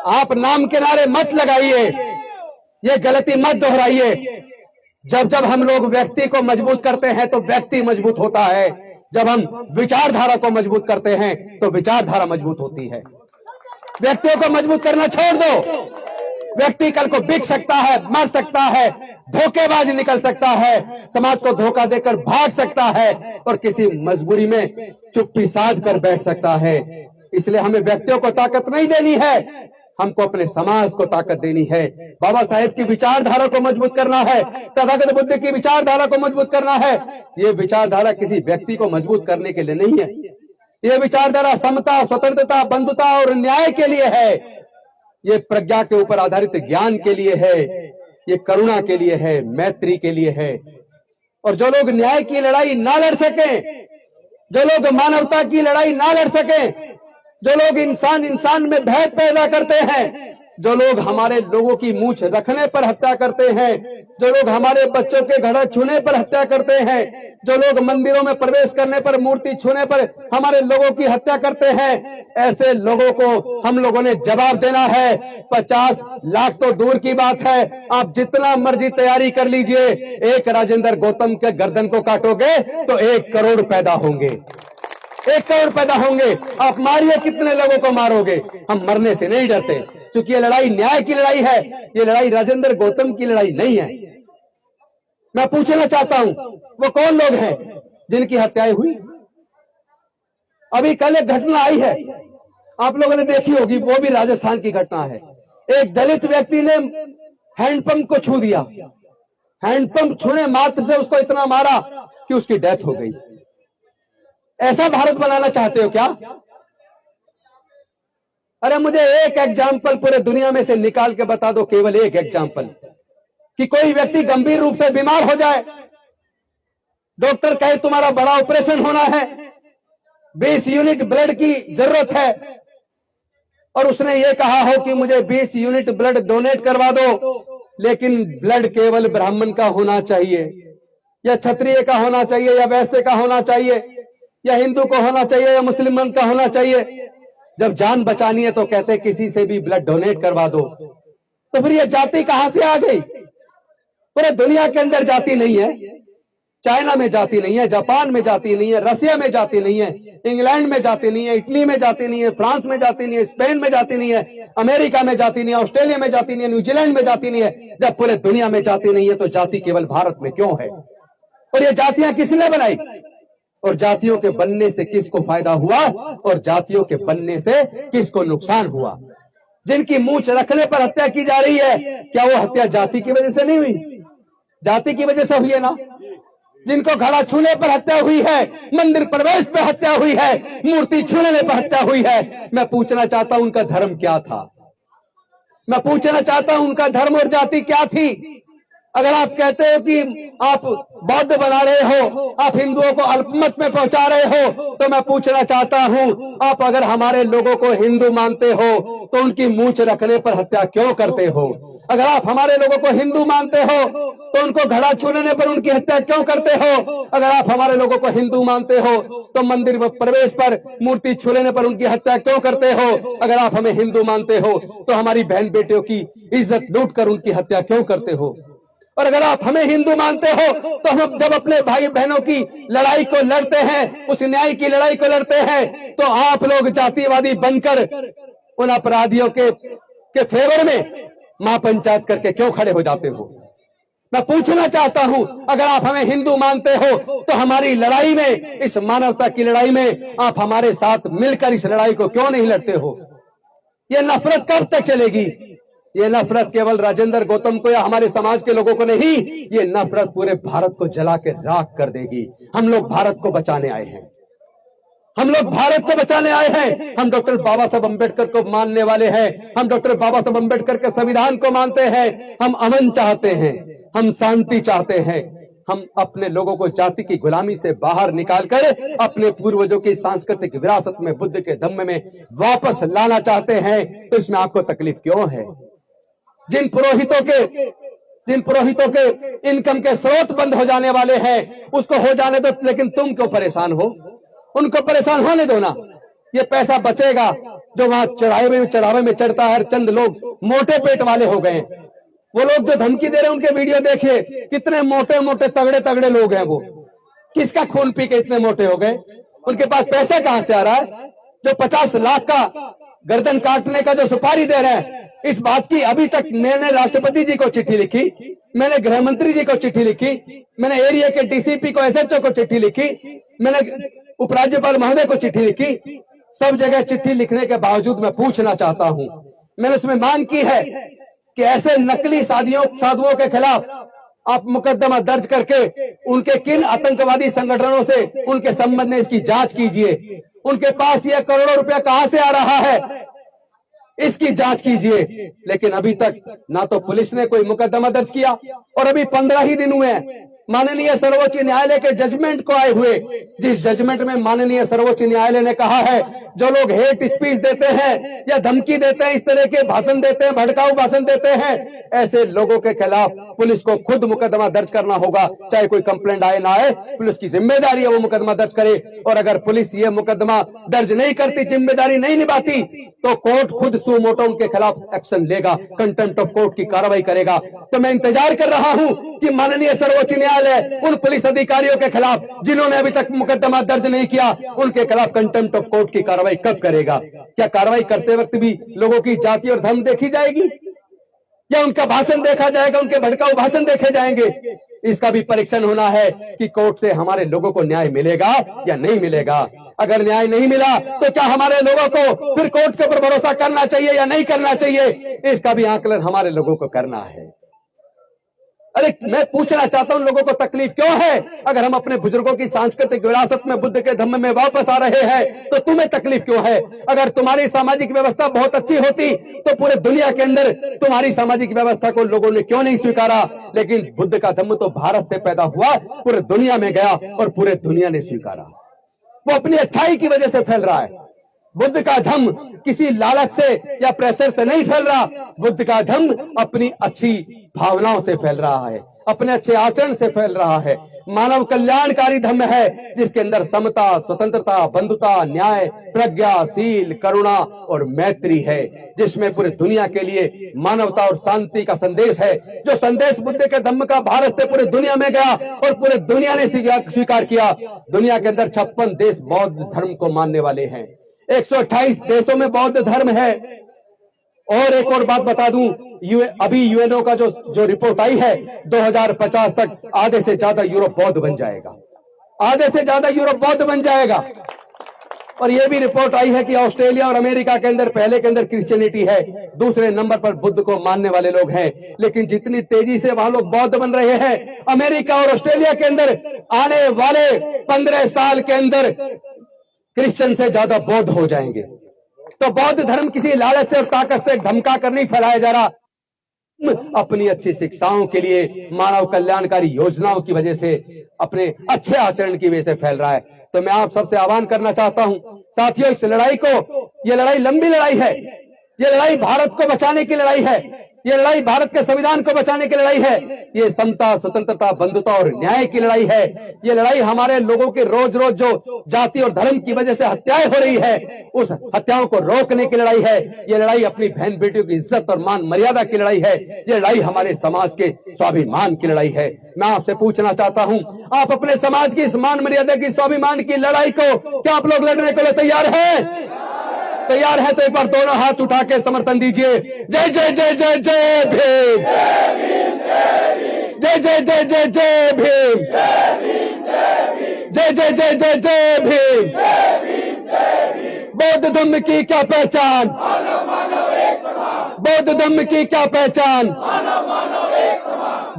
आप नाम के नारे मत लगाइए, ये गलती मत दोहराइए। जब जब हम लोग व्यक्ति को मजबूत करते हैं तो व्यक्ति मजबूत होता है, जब हम विचारधारा को मजबूत करते हैं तो विचारधारा मजबूत होती है। व्यक्तियों को मजबूत करना छोड़ दो। व्यक्ति कल को बिक सकता है, मर सकता है, धोखेबाज निकल सकता है, समाज को धोखा देकर भाग सकता है और किसी मजबूरी में चुप्पी साध कर बैठ सकता है। इसलिए हमें व्यक्तियों को ताकत नहीं देनी है, हमको अपने समाज को ताकत देनी है। बाबा साहेब की विचारधारा को मजबूत करना है, तथागत बुद्ध की विचारधारा को मजबूत करना है। ये विचारधारा किसी व्यक्ति को मजबूत करने के लिए नहीं है, ये विचारधारा समता, स्वतंत्रता, बंधुता और न्याय के लिए है। ये प्रज्ञा के ऊपर आधारित ज्ञान के लिए है, ये करुणा के लिए है, मैत्री के लिए है। और जो लोग न्याय की लड़ाई ना लड़ सके, जो लोग मानवता की लड़ाई ना लड़ सके, जो लोग इंसान में भेद पैदा करते हैं, जो लोग हमारे लोगों की मूंछ रखने पर हत्या करते हैं, जो लोग हमारे बच्चों के घड़ा छूने पर हत्या करते हैं, जो लोग मंदिरों में प्रवेश करने पर, मूर्ति छूने पर हमारे लोगों की हत्या करते हैं, ऐसे लोगों को हम लोगों ने जवाब देना है। 50 लाख तो दूर की बात है, आप जितना मर्जी तैयारी कर लीजिए, एक राजेंद्र गौतम के गर्दन को काटोगे तो 1 करोड़ पैदा होंगे, 1 करोड़ पैदा होंगे। आप मारिए, कितने लोगों को मारोगे? हम मरने से नहीं डरते, क्योंकि ये लड़ाई न्याय की लड़ाई है, ये लड़ाई राजेंद्र गौतम की लड़ाई नहीं है। मैं पूछना चाहता हूं, वो कौन लोग हैं जिनकी हत्याएं हुई? अभी कल एक घटना आई है, आप लोगों ने देखी होगी, वो भी राजस्थान की घटना है। एक दलित व्यक्ति ने हैंडपंप को छू दिया, हैंडपंप छूने मात्र से उसको इतना मारा कि उसकी डेथ हो गई। ऐसा भारत बनाना चाहते हो क्या? अरे मुझे एक एग्जाम्पल पूरे दुनिया में से निकाल के बता दो, केवल एक एग्जाम्पल, कि कोई व्यक्ति गंभीर रूप से बीमार हो जाए, डॉक्टर कहे तुम्हारा बड़ा ऑपरेशन होना है, 20 यूनिट ब्लड की जरूरत है, और उसने ये कहा हो कि मुझे 20 यूनिट ब्लड डोनेट करवा दो, लेकिन ब्लड केवल ब्राह्मण का होना चाहिए, या क्षत्रिय का होना चाहिए, या वैश्य का होना चाहिए, या हिंदू को होना चाहिए, या मुसलमान का होना चाहिए। जब जान बचानी है तो कहते किसी से भी ब्लड डोनेट करवा दो। तो फिर ये जाति कहां से आ गई? पूरे दुनिया के अंदर जाति नहीं है, चाइना में जाति नहीं है, जापान में जाति नहीं है, रसिया में जाति नहीं है, इंग्लैंड में जाति नहीं है, इटली में जाति नहीं है, फ्रांस में जाति नहीं है, स्पेन में जाति नहीं है, अमेरिका में जाति नहीं है, ऑस्ट्रेलिया में जाति नहीं है, न्यूजीलैंड में जाति नहीं है। जब पूरे दुनिया में जाति नहीं है तो जाति केवल भारत में क्यों है? और ये जातियां किसने बनाई? और जातियों के बनने से किसको फायदा हुआ और जातियों के बनने से किसको नुकसान हुआ? जिनकी मूंछ रखने पर हत्या की जा रही है, क्या वो हत्या जाति की वजह से नहीं हुई? जाति की वजह से हुई है ना। जिनको घड़ा छूने पर हत्या हुई है, मंदिर प्रवेश पर हत्या हुई है, मूर्ति छूने पर हत्या हुई है, मैं पूछना चाहता हूं उनका धर्म क्या था? मैं पूछना चाहता हूं उनका धर्म और जाति क्या थी? अगर आप कहते हो कि आप बौद्ध बना रहे हो, आप हिंदुओं को अल्पमत में पहुंचा रहे हो, तो मैं पूछना चाहता हूं, आप अगर हमारे लोगों को हिंदू मानते हो तो उनकी मूंछ रखने पर हत्या क्यों करते हो? अगर आप हमारे लोगों को हिंदू मानते हो तो उनको घड़ा छूने पर उनकी हत्या क्यों करते हो? अगर आप हमारे लोगों को हिंदू मानते हो तो मंदिर में प्रवेश पर, मूर्ति छूने पर उनकी हत्या क्यों करते हो? अगर आप हमें हिंदू मानते हो तो हमारी बहन बेटियों की इज्जत लूट कर उनकी हत्या क्यों करते हो? और अगर आप हमें हिंदू मानते हो तो हम जब अपने भाई बहनों की लड़ाई को लड़ते हैं, उस न्याय की लड़ाई को लड़ते हैं, तो आप लोग जातिवादी बनकर उन अपराधियों के फेवर में महापंचायत करके क्यों खड़े हो जाते हो? मैं पूछना चाहता हूं, अगर आप हमें हिंदू मानते हो तो हमारी लड़ाई में, इस मानवता की लड़ाई में आप हमारे साथ मिलकर इस लड़ाई को क्यों नहीं लड़ते हो? ये नफरत कब तक चलेगी? ये नफरत केवल राजेंद्र गौतम को या हमारे समाज के लोगों को नहीं, ये नफरत पूरे भारत को जला के राख कर देगी। हम लोग भारत को बचाने आए हैं, हम लोग भारत को बचाने आए हैं। हम डॉक्टर बाबा साहब अम्बेडकर को मानने वाले हैं, हम डॉक्टर बाबा साहब अम्बेडकर के संविधान को मानते हैं। हम अमन चाहते हैं, हम शांति चाहते हैं, हम अपने लोगों को जाति की गुलामी से बाहर निकालकर अपने पूर्वजों की सांस्कृतिक विरासत में, बुद्ध के धम्म में वापस लाना चाहते हैं। तो इसमें आपको तकलीफ क्यों है? जिन पुरोहितों के इनकम के स्रोत बंद हो जाने वाले हैं, उसको हो जाने दो, लेकिन तुम क्यों परेशान हो? उनको परेशान होने दो ना। ये पैसा बचेगा जो वहां चढ़ावे में चढ़ता है, चंद लोग मोटे पेट वाले हो गए। वो लोग जो धमकी दे रहे हैं उनके वीडियो देखिए, कितने मोटे मोटे तगड़े तगड़े लोग हैं। वो किसका खून पी के इतने मोटे हो गए? उनके पास पैसा कहां से आ रहा है? जो 50 लाख का गर्दन काटने का जो सुपारी दे रहे हैं, इस बात की अभी तक मैंने राष्ट्रपति जी को चिट्ठी लिखी, मैंने गृह मंत्री जी को चिट्ठी लिखी, मैंने एरिया के डीसीपी को, एसएचओ को चिट्ठी लिखी, मैंने उपराज्यपाल महोदय को चिट्ठी लिखी। सब जगह चिट्ठी लिखने के बावजूद मैं पूछना चाहता हूं, मैंने उसमें मांग की है कि ऐसे नकली साधुओं के खिलाफ आप मुकदमा दर्ज करके उनके किन आतंकवादी संगठनों से उनके संबंध में इसकी जांच कीजिए। उनके पास यह करोड़ों रुपया कहां से आ रहा है, इसकी जांच कीजिए। लेकिन अभी तक ना तो पुलिस ने कोई मुकदमा दर्ज किया, और अभी 15 ही दिन हुए हैं माननीय सर्वोच्च न्यायालय के जजमेंट को आए हुए, जिस जजमेंट में माननीय सर्वोच्च न्यायालय ने कहा है जो लोग हेट स्पीच देते हैं या धमकी देते हैं, इस तरह के भाषण देते हैं, भड़काऊ भाषण देते हैं, ऐसे लोगों के खिलाफ पुलिस को खुद मुकदमा दर्ज करना होगा। चाहे कोई कंप्लेंट आए ना आए, पुलिस की जिम्मेदारी है वो मुकदमा दर्ज करे। और अगर पुलिस ये मुकदमा दर्ज नहीं करती, जिम्मेदारी नहीं निभाती, तो कोर्ट खुद सू मोटो उनके खिलाफ एक्शन लेगा, कंटेम्प्ट ऑफ कोर्ट की कार्रवाई करेगा। तो मैं इंतजार कर रहा हूं कि माननीय सर्वोच्च न्यायालय उन पुलिस अधिकारियों के खिलाफ जिन्होंने अभी तक मुकदमा दर्ज नहीं किया, उनके खिलाफ कंटेम्प्ट ऑफ कोर्ट की कार्रवाई कब करेगा। क्या कार्रवाई करते वक्त भी लोगों की जाति और धर्म देखी जाएगी, या उनका भाषण देखा जाएगा, उनके भड़काऊ भाषण देखे जाएंगे? इसका भी परीक्षण होना है कि कोर्ट से हमारे लोगों को न्याय मिलेगा या नहीं मिलेगा। अगर न्याय नहीं मिला तो क्या हमारे लोगों को फिर कोर्ट के ऊपर भरोसा करना चाहिए या नहीं करना चाहिए, इसका भी आकलन हमारे लोगों को करना है। अरे मैं पूछना चाहता हूं, लोगों को तकलीफ क्यों है? अगर हम अपने बुजुर्गों की सांस्कृतिक विरासत में, बुद्ध के धम्म में वापस आ रहे हैं, तो तुम्हें तकलीफ क्यों है? अगर तुम्हारी सामाजिक व्यवस्था बहुत अच्छी होती तो पूरे दुनिया के अंदर तुम्हारी सामाजिक व्यवस्था को लोगों ने क्यों नहीं स्वीकारा? लेकिन बुद्ध का धम्म तो भारत से पैदा हुआ, पूरे दुनिया में गया और पूरे दुनिया ने स्वीकारा। वो अपनी अच्छाई की वजह से फैल रहा है। बुद्ध का धम्म किसी लालच से या प्रेशर से नहीं फैल रहा, बुद्ध का धम्म अपनी अच्छी भावनाओं से फैल रहा है, अपने अच्छे आचरण से फैल रहा है। मानव कल्याणकारी धम्म है जिसके अंदर समता, स्वतंत्रता, बंधुता, न्याय, प्रज्ञा, शील, करुणा और मैत्री है, जिसमें पूरी दुनिया के लिए मानवता और शांति का संदेश है। जो संदेश बुद्ध के धम्म का भारत से पूरी दुनिया में गया और पूरे दुनिया ने स्वीकार किया। दुनिया के अंदर 56 देश बौद्ध धर्म को मानने वाले हैं, 128 देशों में बौद्ध धर्म है। और एक और बात बता दूं, अभी यूएनओ का जो रिपोर्ट आई है, 2050 तक आधे से ज्यादा यूरोप बौद्ध बन जाएगा, आधे से ज्यादा यूरोप बौद्ध बन जाएगा। और यह भी रिपोर्ट आई है कि ऑस्ट्रेलिया और अमेरिका के अंदर पहले के अंदर क्रिश्चियनिटी है, दूसरे नंबर पर बुद्ध को मानने वाले लोग हैं। लेकिन जितनी तेजी से वहां लोग बौद्ध बन रहे हैं, अमेरिका और ऑस्ट्रेलिया के अंदर आने वाले 15 साल के अंदर क्रिश्चियन से ज्यादा बौद्ध हो जाएंगे। तो बौद्ध धर्म किसी लालच से और ताकत से धमका कर नहीं फैलाया जा रहा, अपनी अच्छी शिक्षाओं के लिए, मानव कल्याणकारी योजनाओं की वजह से, अपने अच्छे आचरण की वजह से फैल रहा है। तो मैं आप सबसे आह्वान करना चाहता हूं साथियों, इस लड़ाई को, ये लड़ाई लंबी लड़ाई है, ये लड़ाई भारत को बचाने की लड़ाई है, ये लड़ाई भारत के संविधान को बचाने की लड़ाई है, ये समता, स्वतंत्रता, बंधुता और न्याय की लड़ाई है। ये लड़ाई हमारे लोगों की रोज रोज जो जाति और धर्म की वजह से हत्याएं हो रही है, उस हत्याओं को रोकने की लड़ाई है। ये लड़ाई अपनी बहन बेटियों की इज्जत और मान मर्यादा की लड़ाई है। ये लड़ाई हमारे समाज के स्वाभिमान की लड़ाई है। मैं आपसे पूछना चाहता हूं, आप अपने समाज की इस मान मर्यादा की, स्वाभिमान की लड़ाई को क्या आप लोग लड़ने के लिए तैयार हैं? तैयार है तो एक बार दोनों हाथ उठा के समर्थन दीजिए। जय जय जय जय जय भीम, जय जय जय जय जय भीम, जय जय जय जय जय भीम। बौद्ध धम्म की क्या पहचान, बौद्ध धम्म की क्या पहचान,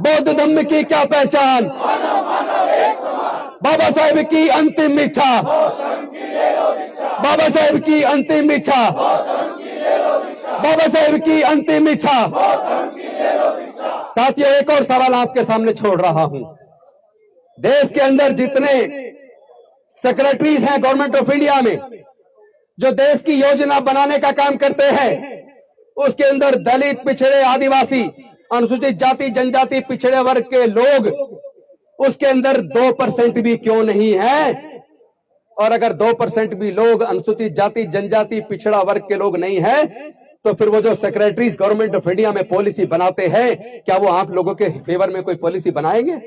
बौद्ध धम्म की क्या पहचान। बाबा साहेब की अंतिम इच्छा, बाबा साहेब की अंतिम इच्छा, बाबा साहेब की अंतिम इच्छा। साथियों, एक और सवाल आपके सामने छोड़ रहा हूं। देश के अंदर जितने सेक्रेटरीज हैं गवर्नमेंट ऑफ इंडिया में, जो देश की योजना बनाने का काम करते हैं, उसके अंदर दलित, पिछड़े, आदिवासी, अनुसूचित जाति, जनजाति, पिछड़े वर्ग के लोग उसके अंदर 2% भी क्यों नहीं है? और अगर 2% भी लोग अनुसूचित जाति जनजाति पिछड़ा वर्ग के लोग नहीं है तो फिर वो जो सेक्रेटरीज गवर्नमेंट ऑफ इंडिया में पॉलिसी बनाते हैं क्या वो आप लोगों के फेवर में कोई पॉलिसी बनाएंगे?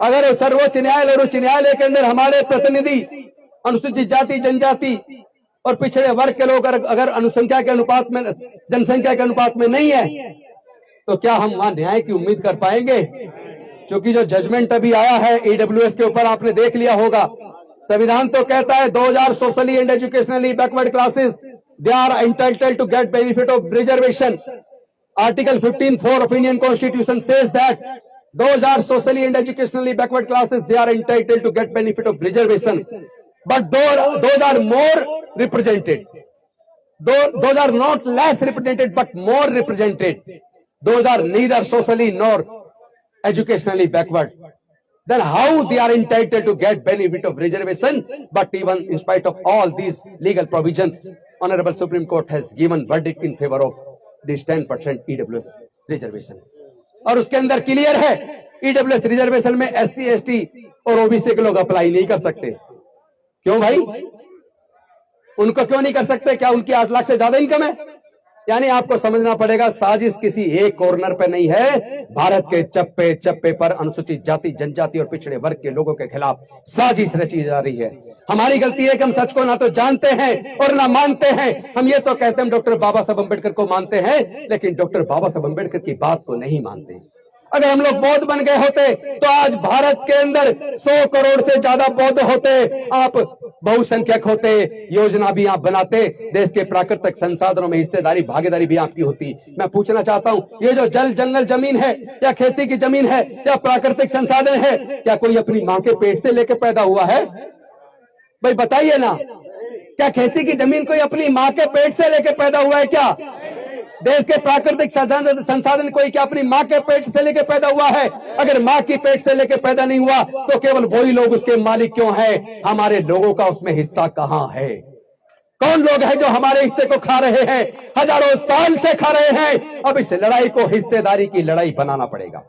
अगर सर्वोच्च न्यायालय और उच्च न्यायालय के अंदर हमारे प्रतिनिधि अनुसूचित जाति जनजाति और पिछड़े वर्ग के लोग अगर अनुसंख्या के अनुपात में जनसंख्या के अनुपात में नहीं है तो क्या हम वहां न्याय की उम्मीद कर पाएंगे? क्योंकि जो जजमेंट अभी आया है ईडब्ल्यूएस के ऊपर आपने देख लिया होगा, संविधान तो कहता है 2000 socially and educationally backward classes they are entitled to get benefit of reservation. Article 15(4) of Indian constitution says that those are socially and educationally backward classes, they are entitled to get benefit of reservation, but those are more represented, those are not less represented but more represented, those are neither socially nor educationally backward. Then how they are entitled to get benefit of reservation? But even in spite of all these legal provisions, Honorable Supreme Court has given verdict in favor of this 10% EWS reservation. और उसके अंदर clear है EWS reservation में SC ST और OBC के लोग apply नहीं कर सकते। क्यों भाई? उनको क्यों नहीं कर सकते? क्या उनकी 8 लाख से ज्यादा इनकम है? यानी आपको समझना पड़ेगा साजिश किसी एक कॉर्नर पे नहीं है, भारत के चप्पे चप्पे पर अनुसूचित जाति जनजाति और पिछड़े वर्ग के लोगों के खिलाफ साजिश रची जा रही है। हमारी गलती है कि हम सच को ना तो जानते हैं और ना मानते हैं। हम ये तो कहते हैं हम डॉक्टर बाबा साहब अम्बेडकर को मानते हैं, लेकिन डॉक्टर बाबा साहब अम्बेडकर की बात को नहीं मानते हैं। अगर हम लोग बौद्ध बन गए होते तो आज भारत के अंदर 100 करोड़ से ज्यादा बौद्ध होते, आप बहुसंख्यक होते, योजना भी आप बनाते, देश के प्राकृतिक संसाधनों में हिस्सेदारी भागीदारी भी आपकी होती। मैं पूछना चाहता हूं, ये जो जल जंगल जमीन है या खेती की जमीन है या प्राकृतिक संसाधन है, क्या कोई अपनी मां के पेट से लेकर पैदा हुआ है? भाई बताइए ना, क्या खेती की जमीन कोई अपनी मां के पेट से लेकर पैदा हुआ है? क्या देश के प्राकृतिक संसाधन कोई क्या अपनी मां के पेट से लेकर पैदा हुआ है? अगर मां की पेट से लेकर पैदा नहीं हुआ तो केवल वही लोग उसके मालिक क्यों हैं? हमारे लोगों का उसमें हिस्सा कहां है? कौन लोग हैं जो हमारे हिस्से को खा रहे हैं? हजारों साल से खा रहे हैं। अब इस लड़ाई को हिस्सेदारी की लड़ाई बनाना पड़ेगा।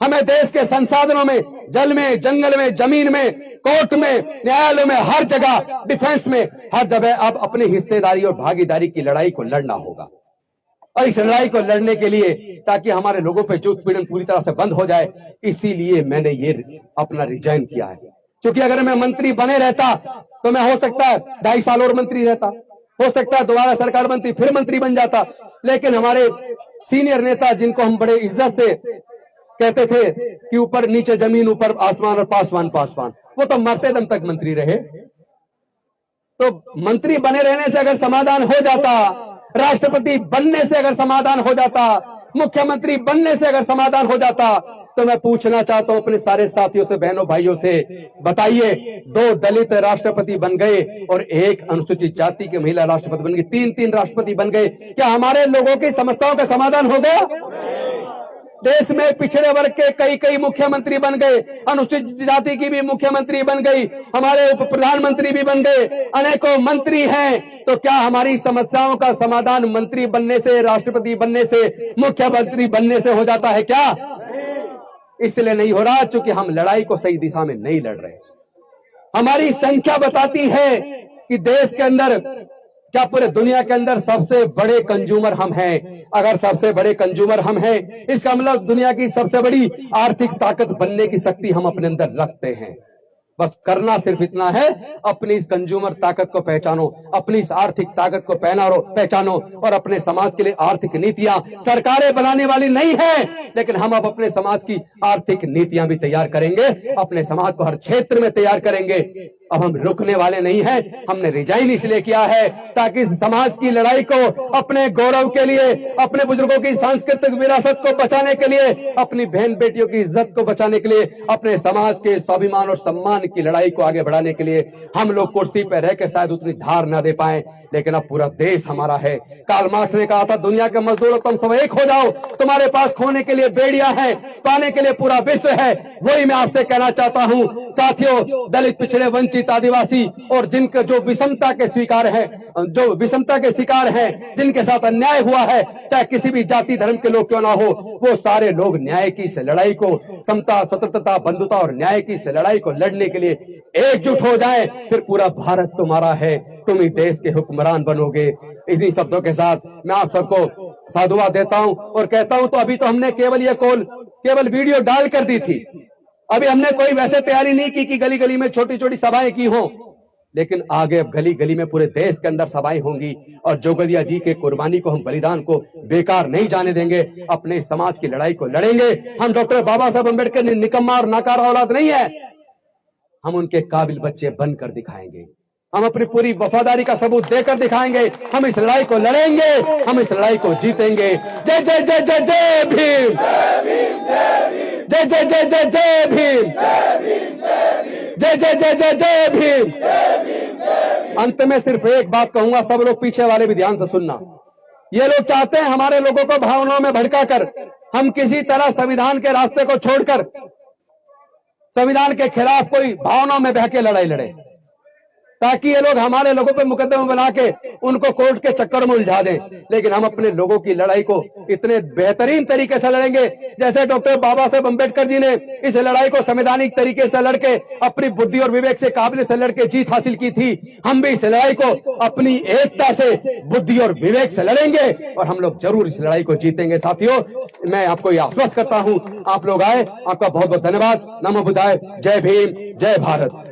हमें देश के संसाधनों में, जल में, जंगल में, जमीन में, कोर्ट में, न्यायालयों में, हर जगह, डिफेंस में, हर जगह अब अपनी हिस्सेदारी और भागीदारी की लड़ाई को लड़ना होगा। और इस लड़ाई को लड़ने के लिए, ताकि हमारे लोगों पे जो उत्पीड़न पूरी तरह से बंद हो जाए, इसीलिए मैंने ये अपना रिजाइन किया है। क्योंकि अगर मैं मंत्री बने रहता तो मैं हो सकता है 2.5 साल और मंत्री रहता, हो सकता है दोबारा सरकार बनती फिर मंत्री बन जाता। लेकिन हमारे सीनियर नेता, जिनको हम बड़े इज्जत से कहते थे कि ऊपर नीचे जमीन, ऊपर आसमान और पासवान पासवान, वो तो मरते दम तक मंत्री रहे। तो मंत्री बने रहने से अगर समाधान हो जाता, राष्ट्रपति बनने से अगर समाधान हो जाता, मुख्यमंत्री बनने से अगर समाधान हो जाता, तो मैं पूछना चाहता हूं अपने सारे साथियों से, बहनों भाइयों से, बताइए 2 दलित राष्ट्रपति बन गए और 1 अनुसूचित जाति की महिला राष्ट्रपति बन गई, 3 राष्ट्रपति बन गए, क्या हमारे लोगों की समस्याओं का समाधान हो गया? देश में पिछड़े वर्ग के कई मुख्यमंत्री बन गए, अनुसूचित जाति की भी मुख्यमंत्री बन गई, हमारे उप प्रधानमंत्री भी बन गए, अनेकों मंत्री हैं। तो क्या हमारी समस्याओं का समाधान मंत्री बनने से, राष्ट्रपति बनने से, मुख्यमंत्री बनने से हो जाता है क्या? इसलिए नहीं हो रहा क्योंकि हम लड़ाई को सही दिशा में नहीं लड़ रहे। हमारी संख्या बताती है कि देश के अंदर, क्या पूरे दुनिया के अंदर सबसे बड़े कंज्यूमर हम हैं। अगर सबसे बड़े कंज्यूमर हम हैं, इसका मतलब दुनिया की सबसे बड़ी आर्थिक ताकत बनने की शक्ति हम अपने अंदर रखते हैं। बस करना सिर्फ इतना है, अपनी इस कंज्यूमर ताकत को पहचानो, अपनी इस आर्थिक ताकत को पहचानो और अपने समाज के लिए आर्थिक नीतियां सरकारें बनाने वाली नहीं है, लेकिन हम अब अपने समाज की आर्थिक नीतियां भी तैयार करेंगे, अपने समाज को हर क्षेत्र में तैयार करेंगे। अब हम रुकने वाले नहीं हैं। हमने रिजाइन इसलिए किया है ताकि समाज की लड़ाई को अपने गौरव के लिए, अपने बुजुर्गों की सांस्कृतिक विरासत को बचाने के लिए, अपनी बहन बेटियों की इज्जत को बचाने के लिए, अपने समाज के स्वाभिमान और सम्मान की लड़ाई को आगे बढ़ाने के लिए। हम लोग कुर्सी पर रह के शायद उतनी धार न दे पाए, लेकिन अब पूरा देश हमारा है। कार्ल मार्क्स ने कहा था, दुनिया के मजदूरों तुम सब एक हो जाओ, तुम्हारे पास खोने के लिए बेड़ियां हैं, पाने के लिए पूरा विश्व है। वही मैं आपसे कहना चाहता हूं साथियों, दलित, पिछड़े, वंचित, आदिवासी और जिनके जो विषमता के स्वीकार हैं, जो विषमता के शिकार हैं, जिनके साथ अन्याय हुआ है, चाहे किसी भी जाति धर्म के लोग क्यों ना हो, वो सारे लोग न्याय की इस लड़ाई को, समता, स्वतंत्रता, बंधुता और न्याय की इस लड़ाई को लड़ने के लिए एकजुट हो जाएं। फिर पूरा भारत तुम्हारा है, तुम ही देश के हुक्मरान बनोगे। इन्हीं शब्दों के साथ मैं आप सबको साधुवाद देता हूं और कहता हूं, तो अभी तो हमने केवल वीडियो डाल कर दी थी। अभी हमने कोई वैसे तैयारी नहीं की कि गली गली में छोटी छोटी सभाएं की हों, लेकिन आगे अब गली गली में पूरे देश के अंदर सभाएं होंगी और जोगदिया जी के कुर्बानी को, हम बलिदान को बेकार नहीं जाने देंगे। अपने समाज की लड़ाई को लड़ेंगे। हम डॉक्टर बाबा साहब अम्बेडकर ने निकम्मा और नाकारा औलाद नहीं है, हम उनके काबिल बच्चे बनकर दिखाएंगे। हम अपनी पूरी वफादारी का सबूत देकर दिखाएंगे। हम इस लड़ाई को लड़ेंगे, हम इस लड़ाई को जीतेंगे। जय जय जय जय जय भीम, जय जय जय जय जय भीम, जय जय जय जय जय भीम। अंत में सिर्फ एक बात कहूंगा, सब लोग पीछे वाले भी ध्यान से सुनना। ये लोग चाहते हैं हमारे लोगों को भावनाओं में भड़काकर हम किसी तरह संविधान के रास्ते को छोड़कर संविधान के खिलाफ कोई भावनाओं में बह के लड़ाई लड़े, ताकि ये लोग हमारे लोगों पे मुकदमे बना के उनको कोर्ट के चक्कर में उलझा दें। लेकिन हम अपने लोगों की लड़ाई को इतने बेहतरीन तरीके से लड़ेंगे, जैसे डॉक्टर बाबा साहब अम्बेडकर जी ने इस लड़ाई को संवैधानिक तरीके से लड़के अपनी बुद्धि और विवेक से काबिलियत से लड़के जीत हासिल की थी। हम भी इस लड़ाई को अपनी एकता से, बुद्धि और विवेक से लड़ेंगे और हम लोग जरूर इस लड़ाई को जीतेंगे। साथियों, मैं आपको यह आश्वस्त करता हूं, आप लोग आए, आपका बहुत बहुत धन्यवाद। नमो बुद्धाय, जय भीम, जय भारत।